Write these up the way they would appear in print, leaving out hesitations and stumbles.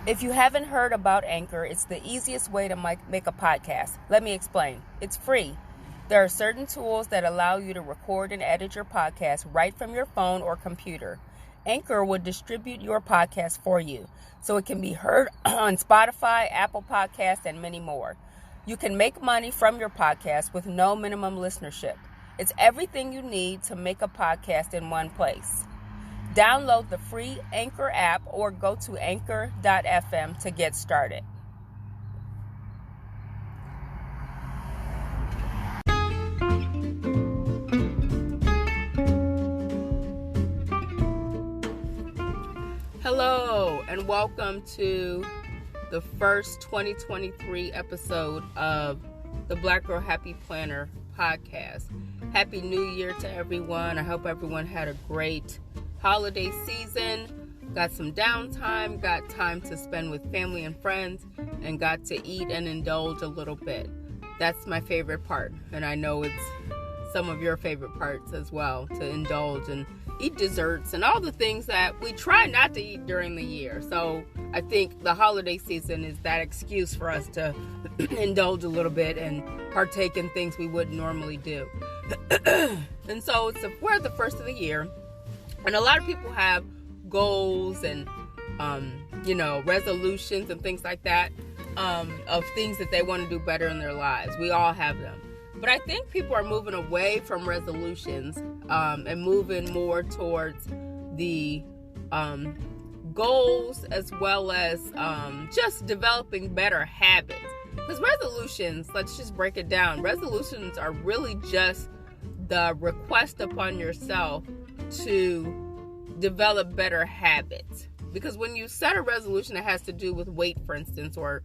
If you haven't heard about Anchor, it's the easiest way to make a podcast. Let me explain. It's free. There are certain tools that allow you to record and edit your podcast right from your phone or computer. Anchor will distribute your podcast for you, so it can be heard on Spotify, Apple Podcasts, and many more. You can make money from your podcast with no minimum listenership. It's everything you need to make a podcast in one place. Download the free Anchor app or go to anchor.fm to get started. Hello, and welcome to the first 2023 episode of the Black Girl Happy Planner podcast. Happy New Year to everyone. I hope everyone had a great holiday season, got some downtime, got time to spend with family and friends, and got to eat and indulge a little bit. That's my favorite part, and I know it's some of your favorite parts as well, to indulge and eat desserts and all the things that we try not to eat during the year. So I think the holiday season is that excuse for us to indulge a little bit and partake in things we wouldn't normally do. And so we're at the first of the year, and a lot of people have goals and, resolutions and things like that, of things that they want to do better in their lives. We all have them. But I think people are moving away from resolutions and moving more towards the goals, as well as just developing better habits. Because resolutions, let's just break it down. Resolutions are really just the request upon yourself to develop better habits. Because when you set a resolution that has to do with weight, for instance, or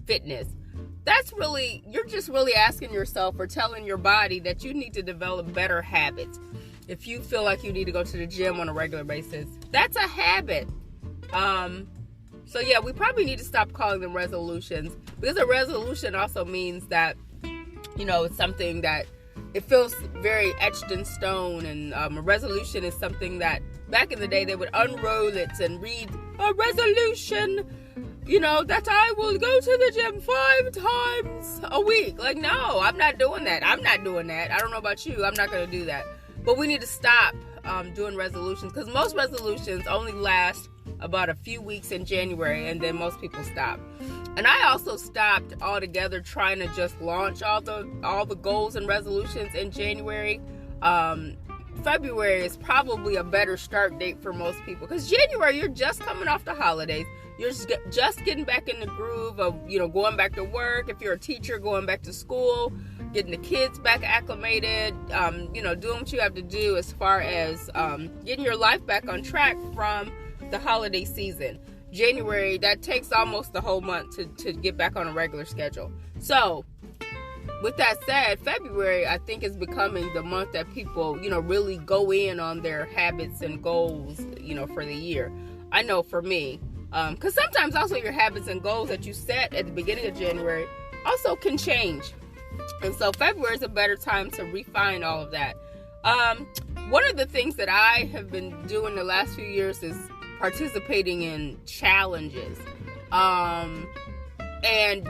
fitness, that's really, you're just really asking yourself or telling your body that you need to develop better habits. If you feel like you need to go to the gym on a regular basis, that's a habit. So yeah, we probably need to stop calling them resolutions, because a resolution also means that, it's something that it feels very etched in stone, and a resolution is something that back in the day they would unroll it and read a resolution, that I will go to the gym 5 times a week. Like, no, I'm not doing that. I don't know about you. I'm not going to do that. But we need to stop doing resolutions, because most resolutions only last about a few weeks in January, and then most people stop. And I also stopped altogether trying to just launch all the goals and resolutions in January. February is probably a better start date for most people, because January, you're just coming off the holidays. You're just getting back in the groove of, going back to work. If you're a teacher, going back to school, getting the kids back acclimated, doing what you have to do as far as getting your life back on track from the holiday season. January, that takes almost the whole month to get back on a regular schedule. So, with that said, February, I think, is becoming the month that people, really go in on their habits and goals, for the year. I know for me, because sometimes also your habits and goals that you set at the beginning of January also can change. And so February is a better time to refine all of that. One of the things that I have been doing the last few years is participating in challenges. And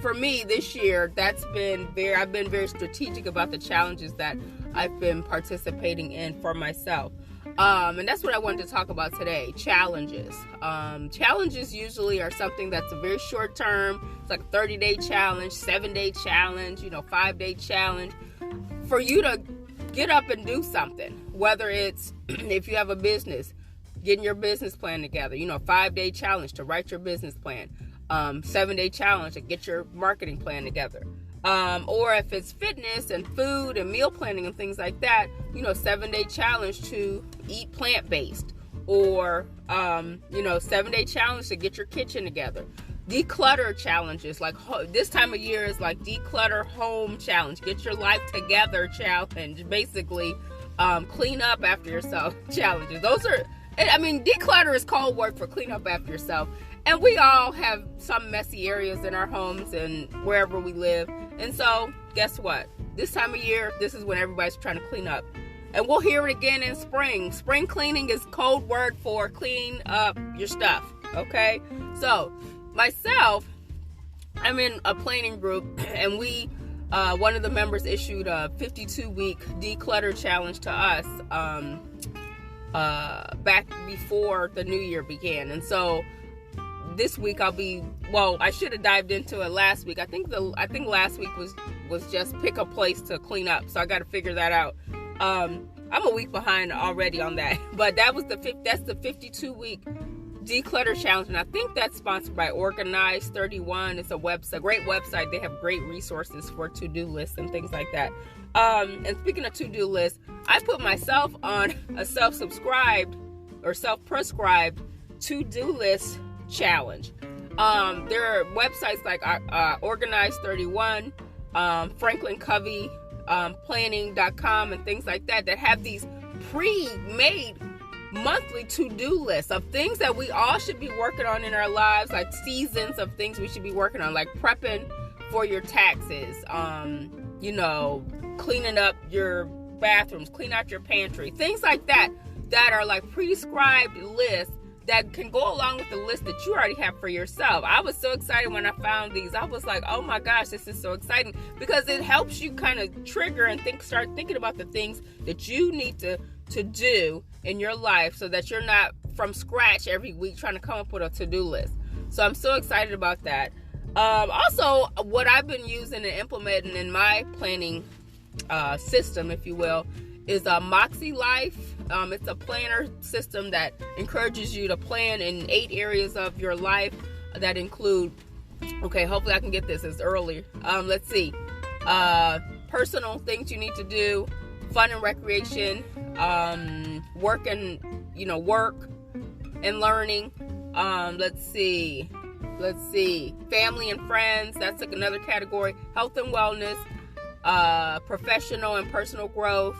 for me this year, I've been very strategic about the challenges that I've been participating in for myself. And that's what I wanted to talk about today, challenges. Challenges usually are something that's a very short term. It's like a 30-day challenge, 7-day challenge, 5-day challenge, for you to get up and do something. Whether it's, if you have a business, getting your business plan together, 5-day challenge to write your business plan, 7-day challenge to get your marketing plan together. Or if it's fitness and food and meal planning and things like that, 7-day challenge to eat plant-based, or 7-day challenge to get your kitchen together. Declutter challenges, like this time of year is like declutter home challenge, get your life together challenge, basically clean up after yourself challenges. Declutter is code word for clean up after yourself. And we all have some messy areas in our homes and wherever we live. And so, guess what? This time of year, this is when everybody's trying to clean up. And we'll hear it again in spring. Spring cleaning is code word for clean up your stuff. Okay, so myself, I'm in a planning group, and we one of the members issued a 52-week declutter challenge to us back before the new year began. And so this week I should have dived into it last week. I think last week was just pick a place to clean up. So I got to figure that out. I'm a week behind already on that, but that's the 52-week declutter challenge, and I think that's sponsored by Organize 31. It's a great website. They have great resources for to-do lists and things like that. And speaking of to-do lists, I put myself on a self-prescribed to-do list challenge. There are websites like Organize 31, Franklin Covey, planning.com, and things like that have these pre-made monthly to-do lists of things that we all should be working on in our lives, like seasons of things we should be working on, like prepping for your taxes, cleaning up your bathrooms, clean out your pantry, things like that are like prescribed lists that can go along with the list that you already have for yourself. I was so excited when I found these. I was like, oh my gosh, this is so exciting, because it helps you kind of trigger and start thinking about the things that you need to do in your life, so that you're not from scratch every week trying to come up with a to-do list. So I'm so excited about that. Also, what I've been using and implementing in my planning system, if you will, is Moxie Life. It's a planner system that encourages you to plan in 8 areas of your life that include, hopefully I can get this as early. Let's see. Personal things you need to do, fun and recreation, work and learning. Let's see. Family and friends. That's like another category. Health and wellness, professional and personal growth,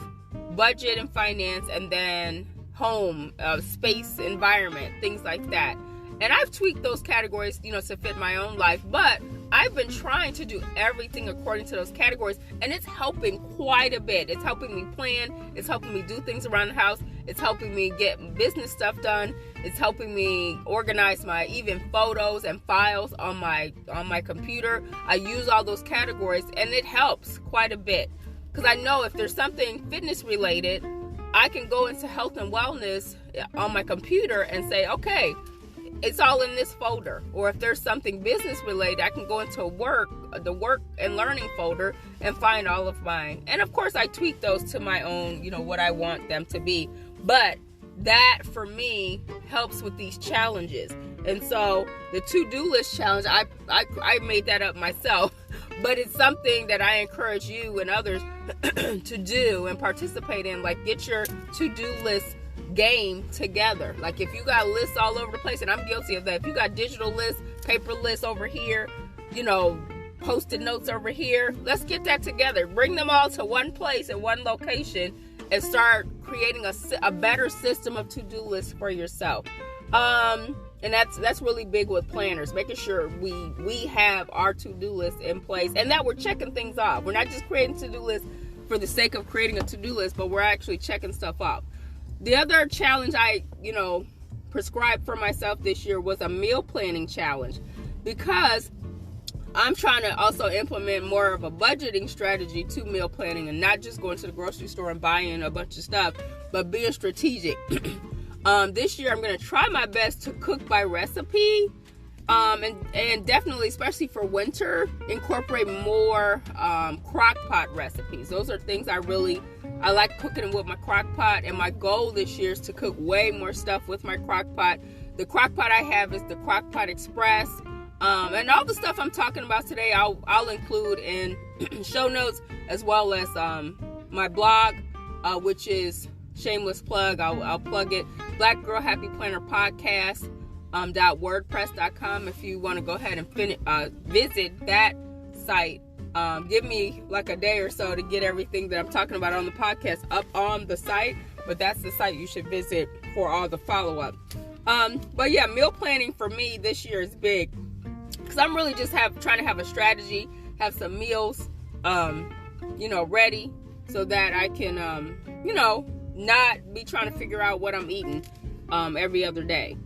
budget and finance, and then home, space, environment, things like that. And I've tweaked those categories, to fit my own life, but I've been trying to do everything according to those categories, and it's helping quite a bit. It's helping me plan. It's helping me do things around the house. It's helping me get business stuff done. It's helping me organize my even photos and files on my computer. I use all those categories, and it helps quite a bit, because I know if there's something fitness related, I can go into health and wellness on my computer and say, okay, it's all in this folder. Or if there's something business related, I can go into the work and learning folder, and find all of mine. And of course, I tweak those to my own, what I want them to be. But that for me helps with these challenges. And so the to-do list challenge, I made that up myself, but it's something that I encourage you and others to do and participate in. Like, get your to-do list game together. Like, if you got lists all over the place, and I'm guilty of that. If you got digital lists, paper lists over here, post-it notes over here, let's get that together. Bring them all to one place in one location, and start creating a better system of to-do lists for yourself. And that's really big with planners, making sure we have our to-do list in place, and that we're checking things off. We're not just creating to-do lists for the sake of creating a to-do list, but we're actually checking stuff off. The other challenge I, prescribed for myself this year was a meal planning challenge, because I'm trying to also implement more of a budgeting strategy to meal planning, and not just going to the grocery store and buying a bunch of stuff, but being strategic. This year I'm going to try my best to cook by recipe, and definitely, especially for winter, incorporate more crock pot recipes. Those are things I like cooking with my crock pot, and my goal this year is to cook way more stuff with my crock pot. The crock pot I have is the Crock Pot Express, and all the stuff I'm talking about today I'll include in show notes, as well as my blog, which is shameless plug. I'll plug it. Black Girl Happy Planner Podcast .wordpress.com. If you want to go ahead and visit that site. Give me like a day or so to get everything that I'm talking about on the podcast up on the site, but that's the site you should visit for all the follow-up. But yeah, meal planning for me this year is big, because I'm really just trying to have a strategy, have some meals ready, so that I can not be trying to figure out what I'm eating every other day.